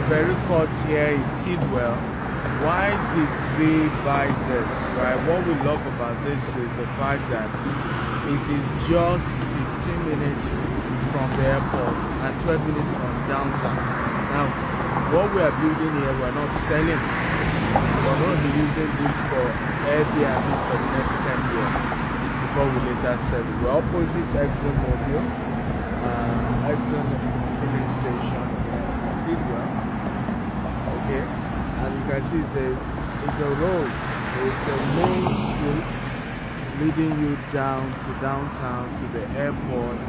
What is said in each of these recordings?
Beryl Court here in Tidwell. Why did we buy this, right? What we love about this is the fact that it is just 15 minutes from the airport and 12 minutes from downtown. Now, what we are building here, we're not selling. We're going to be using this for Airbnb for the next 10 years before we later sell it. We're opposite Exxon Mobil, Exxon filling station in Tidwell. Okay, and you can see it's a road. It's a main street leading you down to downtown to the airport.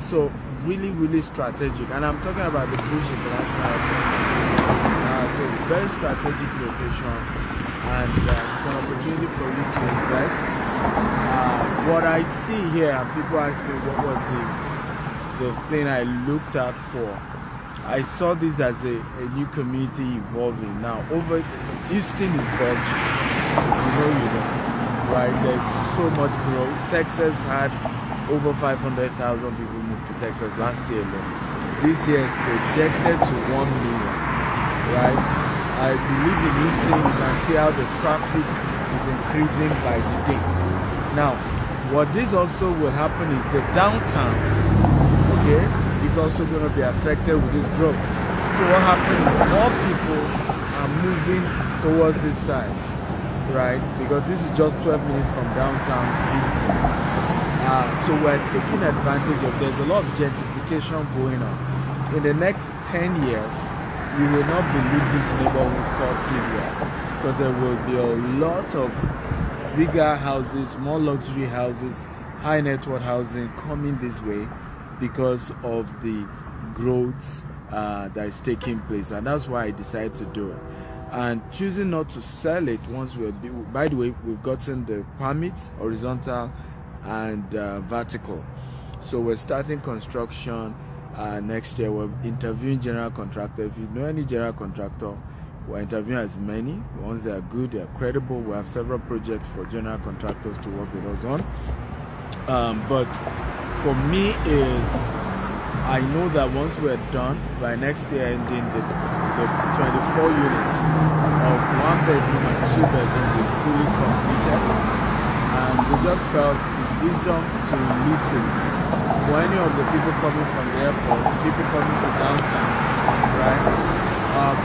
So really strategic, and I'm talking about the Bush International Airport. So very strategic location, and it's an opportunity for you to invest. What I see here, and people ask me what was the thing I looked out for. I saw this as a new community evolving. Now, Houston is budging. If you know, you know, right? There's so much growth. Texas had over 500,000 people move to Texas last year alone. This year is projected to 1 million, right? If you live in Houston, you can see how the traffic is increasing by the day. Now, what this also will happen is the downtown, okay, is also going to be affected with this growth. So what happens is more people are moving towards this side, right? Because this is just 12 minutes from downtown Houston. So we're taking advantage of, there's a lot of gentrification going on. In the next 10 years, you will not believe this neighborhood called Tidwell, because there will be a lot of bigger houses, more luxury houses, high net worth housing coming this way because of the growth that is taking place, and that's why I decided to do it. And choosing not to sell it once by the way, we've gotten the permits, horizontal and vertical. So we're starting construction next year. We're interviewing general contractor. If you know any general contractor, we're interviewing as many. Once they are good, they are credible. We have several projects for general contractors to work with us on. But for me is, I know that once we're done by next year ending, the 24 units of 1 bedroom and 2 bedroom will fully completed. And we just felt it's wisdom to listen for any of the people coming from the airport, people coming to downtown, right,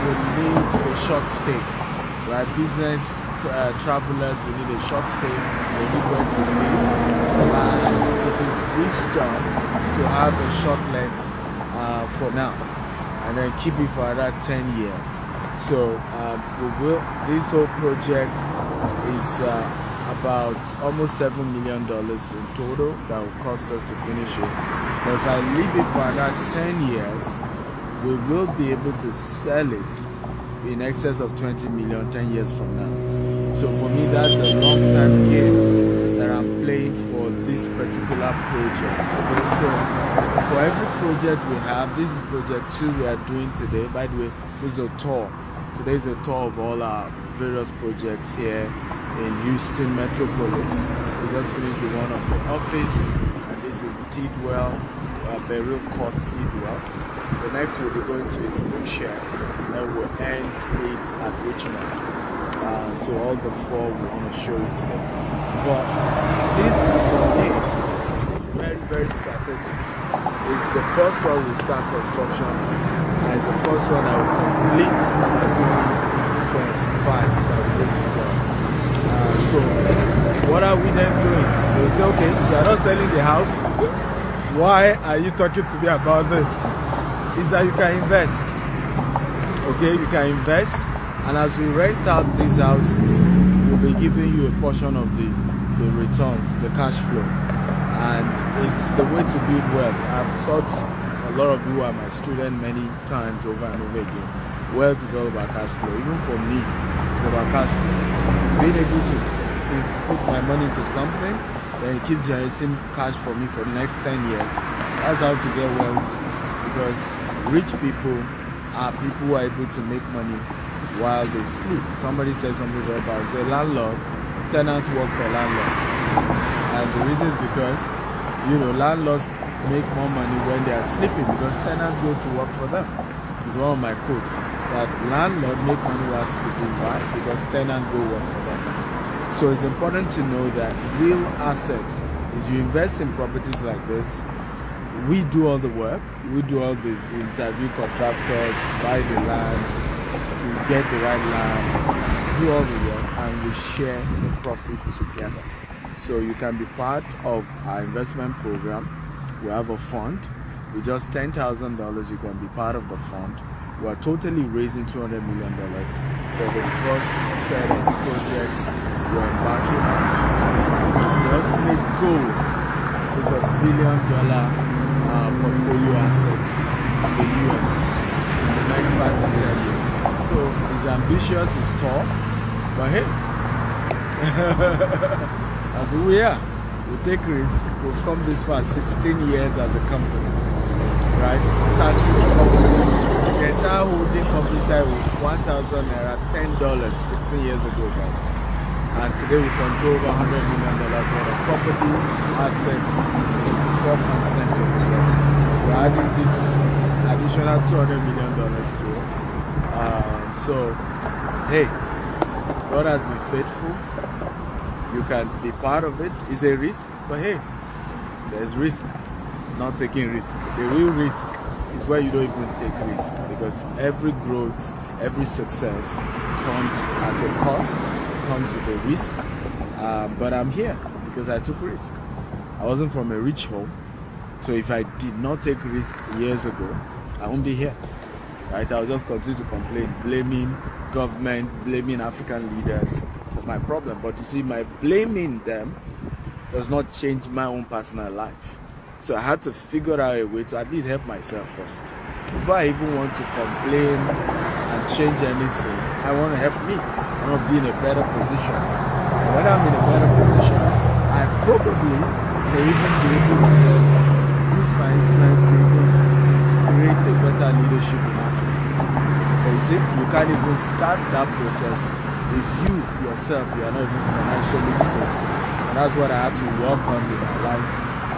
would need a short stay, right? Business travelers will need a short stay, they need where to live, and it is wisdom to have a short length for now, and then keep it for another 10 years. So this whole project is about almost $7 million in total that will cost us to finish it. But if I leave it for another 10 years, we will be able to sell it in excess of 20 million 10 years from now. So for me, that's a long-term game that I'm playing for this particular project. Okay, so for every project we have, this is project 2 we are doing today. By the way, this is a tour. Today is a tour of all our various projects here in Houston Metropolis. We just finished the one of the office, and this is Tidwell, Beryl Court Tidwell. The next we'll be going to is Bookshare, and we'll end it at Richmond. So all the 4 we want to show you today. But this for me, very strategic. It's the first one we'll start construction, and it's the first one I will complete by 2025. So what are we then doing? We'll say, okay, you are not selling the house. Why are you talking to me about this? Is that you can invest. Okay, you can invest, and as we rent out these houses, we'll be giving you a portion of the returns, the cash flow. And it's the way to build wealth. I've taught a lot of you who are my student many times over and over again. Wealth is all about cash flow. Even for me, it's about cash flow. Being able to put my money into something, then keep generating cash for me for the next 10 years. That's how to get wealth. Because rich people are people who are able to make money while they sleep. Somebody said something very bad. Say landlord, tenant work for landlord. And the reason is because, landlords make more money when they are sleeping, because tenants go to work for them. is one of my quotes, that landlord make money while sleeping. Why? Because tenant go work for them. So it's important to know that real assets is you invest in properties like this. We do all the work. We do all the interview contractors, buy the land, to get the right land, do all the work, and we share the profit together. So you can be part of our investment program. We have a fund. With just $10,000, you can be part of the fund. We're totally raising $200 million for the first set of projects we're embarking on. The ultimate goal is $1 billion portfolio assets in the US in the next 5 to 10 years. So it's ambitious, it's tall, but hey, that's who we are. We take risks. We've come this far, 16 years as a company, right? Starting the company, the entire holding company started with 1,000 naira, $10, 16 years ago, guys. And today we control over $100 million worth of property assets in 4 continents of the world. We're adding this additional $200 million to it. So, hey, God has been faithful. You can be part of it. It's a risk, but hey, there's risk, not taking risk. The real risk is where you don't even take risk, because every growth, every success comes at a cost, comes with a risk. But I'm here because I took risk. I wasn't from a rich home, so if I did not take risk years ago, I won't be here. Right? I'll just continue to complain, blaming government, blaming African leaders for my problem. But you see, my blaming them does not change my own personal life. So I had to figure out a way to at least help myself first. Before I even want to complain and change anything, I want to help me. I want to be in a better position. And when I'm in a better position, I probably may even be able to then use my influence to even create a better leadership in Africa. But you see, you can't even start that process if you yourself, you are not even financially free. And that's what I had to work on in my life.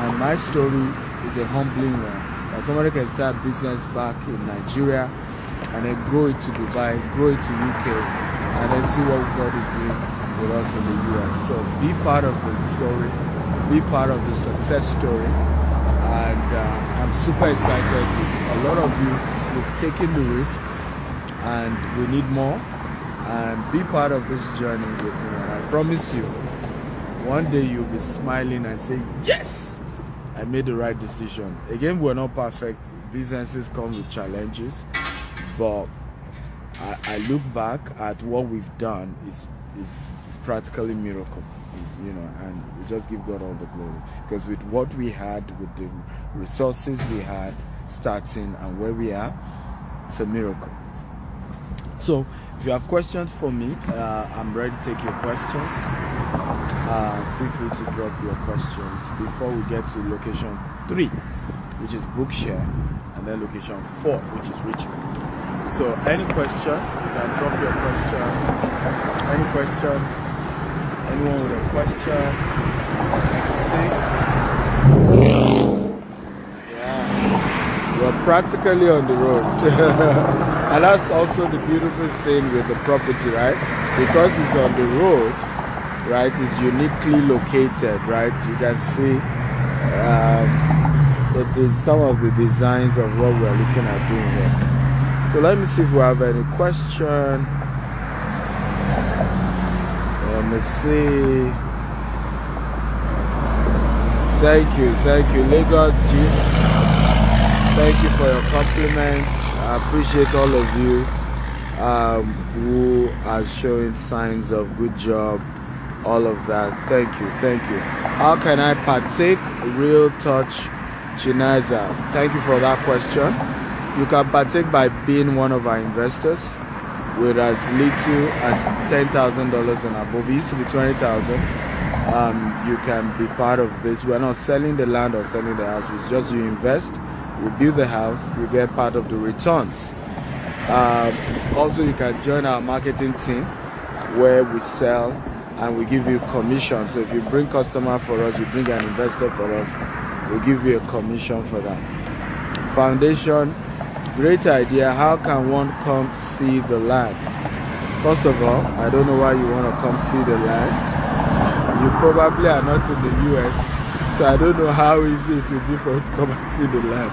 And my story is a humbling one. That somebody can start business back in Nigeria and then grow it to Dubai, grow it to UK, and then see what God is doing with us in the US. So be part of the story, be part of the success story. And I'm super excited with a lot of you who've taken the risk, and we need more. And be part of this journey with me. And I promise you, one day you'll be smiling and say, yes, I made the right decision. Again, we're not perfect. Businesses come with challenges, but I look back at what we've done is practically miracle. And we just give God all the glory, because with what we had, with the resources we had starting and where we are, it's a miracle. So if you have questions for me, I'm ready to take your questions. Feel free to drop your questions before we get to location 3, which is Brookshire, and then location 4, which is Richmond. So any question, you can drop your question. Any question? Anyone with a question? I can see. Yeah, we're practically on the road. And that's also the beautiful thing with the property, right? Because it's on the road, right? It's uniquely located, right? You can see some of the designs of what we're looking at doing here. So let me see if we have any question. Let me see. Thank you, Lagos Gist. Thank you for your compliments. I appreciate all of you who are showing signs of good job, all of that. Thank you. How can I partake? Real Touch Chinaza. Thank you for that question. You can partake by being one of our investors with as little as $10,000 and above. It used to be $20,000. You can be part of this. We're not selling the land or selling the house. It's just you invest, we build the house, you get part of the returns. Also, you can join our marketing team where we sell and we give you commission. So if you bring customer for us, you bring an investor for us, we'll give you a commission for that. Foundation, Great idea. How can one come see the land? First of all, I don't know why you want to come see the land. You probably are not in the US, so I don't know how easy it will be for you to come and see the land.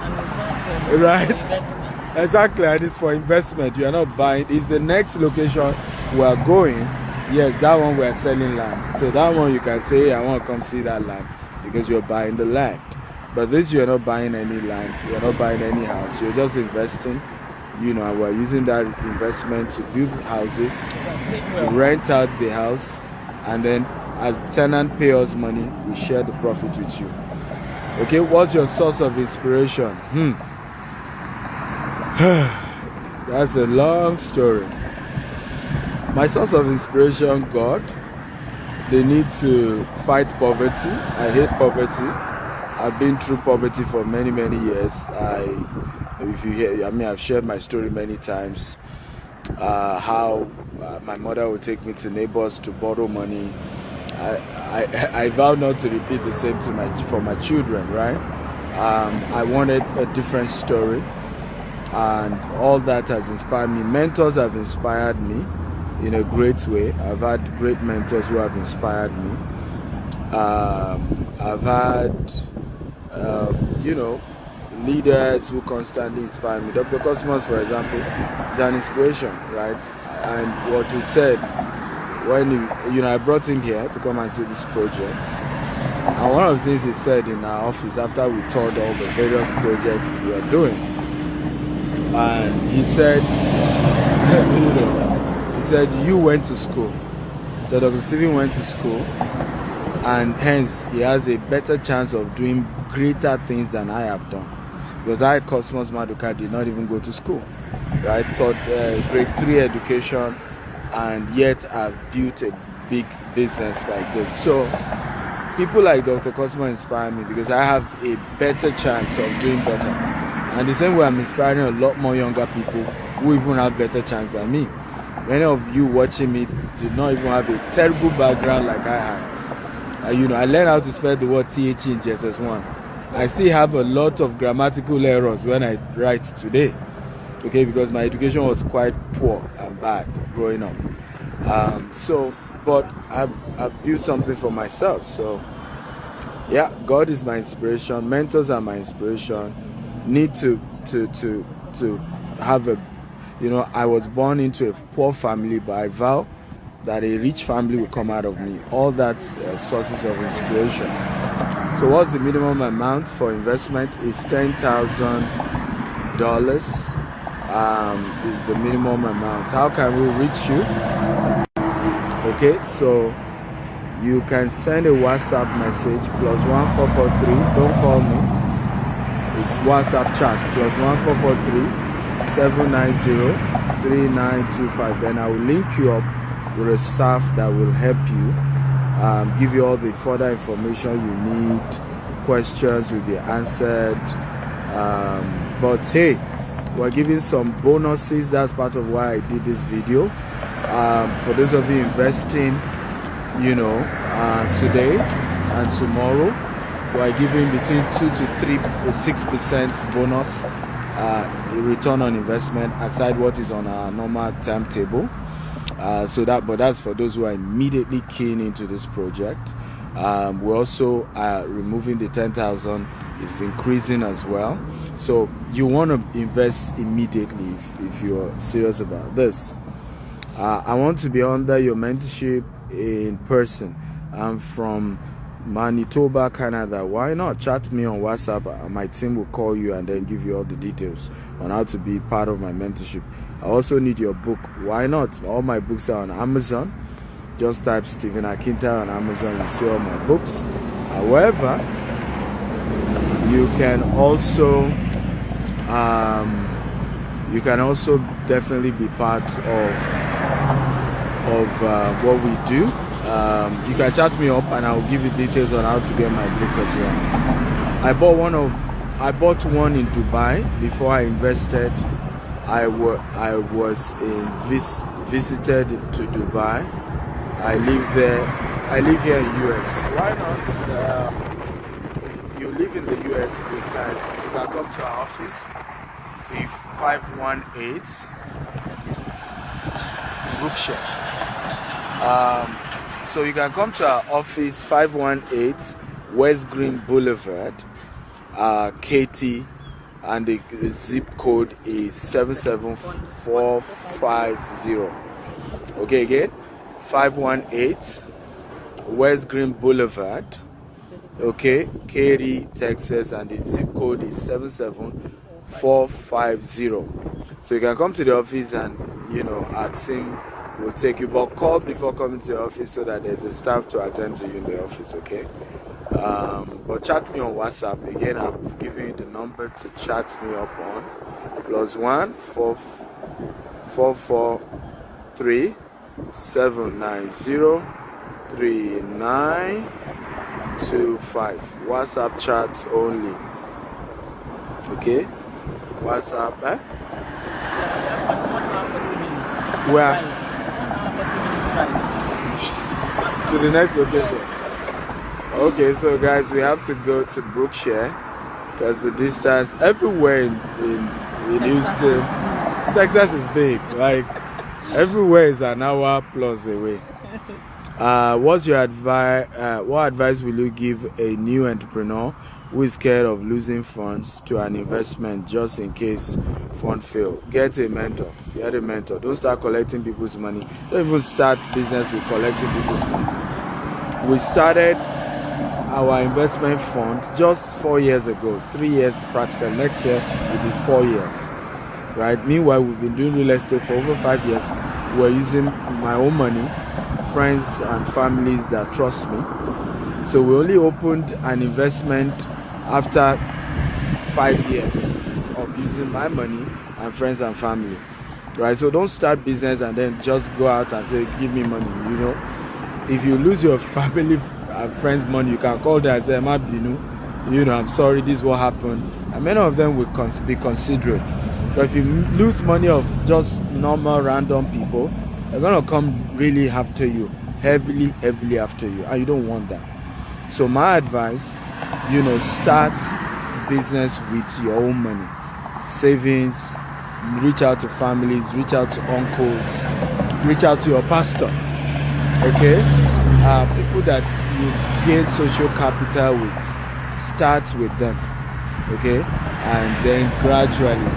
Right? Exactly, and it's for investment. You are not buying. It's the next location we are going. Yes, that one we are selling land. So that one you can say, hey, I want to come see that land because you're buying the land. But this, you're not buying any land. You're not buying any house. You're just investing. You know, and we're using that investment to build houses, rent out the house, and then as the tenant pay us money, we share the profit with you. Okay, what's your source of inspiration? That's a long story. My source of inspiration, God. They need to fight poverty. I hate poverty. I've been through poverty for many, many years. If you hear, I've shared my story many times. How my mother would take me to neighbors to borrow money. I vow not to repeat the same for my children, right? I wanted a different story, and all that has inspired me. Mentors have inspired me in a great way. I've had great mentors who have inspired me. I've had, leaders who constantly inspire me. Dr. Cosmos, for example, is an inspiration, right? And what he said when I brought him here to come and see this project. And one of the things he said in our office after we toured all the various projects we are doing, and he said, you went to school. So Dr. Stephen went to school, and hence he has a better chance of doing greater things than I have done. Because I, Cosmos Maduka, did not even go to school, right? Taught grade 3 education, and yet I've built a big business like this. So people like Dr. Cosmos inspire me because I have a better chance of doing better. And the same way I'm inspiring a lot more younger people who even have better chance than me. Many of you watching me did not even have a terrible background like I had. I learned how to spell the word TH in JSS1. I still have a lot of grammatical errors when I write today, okay, because my education was quite poor and bad growing up. But I've built something for myself. So, yeah, God is my inspiration. Mentors are my inspiration. Need to have a, I was born into a poor family, but I vow that a rich family will come out of me. All that sources of inspiration. So what's the minimum amount for investment? Is $10,000 is the minimum amount. How can we reach you? Okay, so you can send a WhatsApp message +1443. Don't call me. It's WhatsApp chat +1443 790 3925. Then I will link you up with a staff that will help you. Give you all the further information you need. Questions will be answered. But hey, we're giving some bonuses. That's part of why I did this video. For those of you investing, today and tomorrow, we're giving between 2 to 6% bonus return on investment aside what is on our normal timetable. But that's for those who are immediately keen into this project. We're also removing the 10,000. It's increasing as well. So you want to invest immediately if you're serious about this. I want to be under your mentorship in person. I'm from Manitoba, Canada. Why not chat me on WhatsApp? My team will call you and then give you all the details on how to be part of my mentorship. I also need your book. Why not? All my books are on Amazon. Just type Stephen Akintayo on Amazon. You see all my books. However, you can also definitely be part of what we do. You can chat me up and I'll give you details on how to get my book as well. I bought one in Dubai before I invested. I visited to Dubai. I live there. I live here in US. Why not? If you live in the US, you can come to our office 518 Brookshire. So you can come to our office, 518 West Green Boulevard, KT, and the zip code is 77450. Okay, again, 518 West Green Boulevard, okay, Katy, Texas, and the zip code is 77450. So you can come to the office and, our team will take you, but call before coming to the office so that there's a staff to attend to you in the office, okay? But chat me on WhatsApp. Again, I've given you the number to chat me up on, +1 443 790 3925. WhatsApp chat only. Okay? WhatsApp, Where? To the next location. Okay, so guys, we have to go to Brookshire because the distance everywhere in Houston, Texas is big. Like everywhere is an hour plus away. What's your advice? What advice will you give a new entrepreneur who is scared of losing funds to an investment just in case fund fail? Get a mentor. Get a mentor. Don't start collecting people's money. Don't even start business with collecting people's money. We started our investment fund just 4 years ago, 3 years practical. Next year will be 4 years, right? Meanwhile, we've been doing real estate for over 5 years. We're using my own money, friends and families that trust me. So we only opened an investment after 5 years of using my money and friends and family, right? So don't start business and then just go out and say, give me money, If you lose your family and friends' money, you can call them and say, I'm sorry, this is what happened. And many of them will be considerate. But if you lose money of just normal random people, they're going to come really after you, heavily after you, and you don't want that. So my advice, start business with your own money, savings, reach out to families, reach out to uncles, reach out to your pastor, okay? People that you gain social capital with, start with them, okay? And then gradually,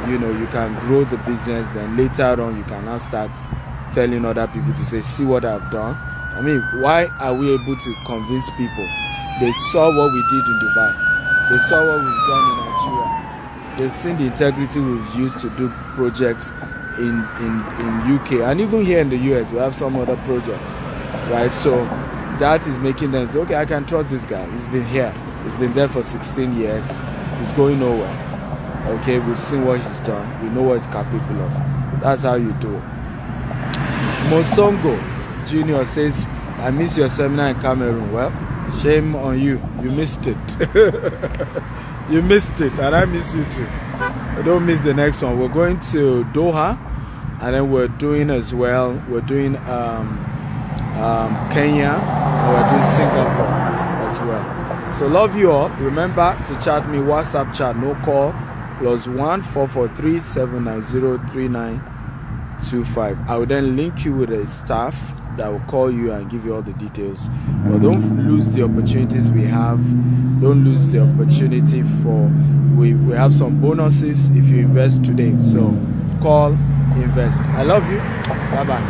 you can grow the business. Then later on, you can now start telling other people to say, see what I've done. I mean, why are we able to convince people? They saw what we did in Dubai. They saw what we've done in Nigeria. They've seen the integrity we've used to do projects in UK. And even here in the US, we have some other projects, right? So that is making them say, okay, I can trust this guy. He's been here. He's been there for 16 years. He's going nowhere. Okay, we've seen what he's done. We know what he's capable of. That's how you do it. Mosongo Junior says, I miss your seminar in Cameroon. Well, shame on you. You missed it. You missed it, and I miss you too. But don't miss the next one. We're going to Doha, and then we're doing as well. We're doing Kenya, and we're doing Singapore as well. So love you all. Remember to chat me, WhatsApp chat, no call, +1 443 790 3925. I will then link you with a staff that will call you and give you all the details. But don't lose the opportunities we have. Don't lose the opportunity we have some bonuses if you invest today. So call, invest. I love you. Bye bye.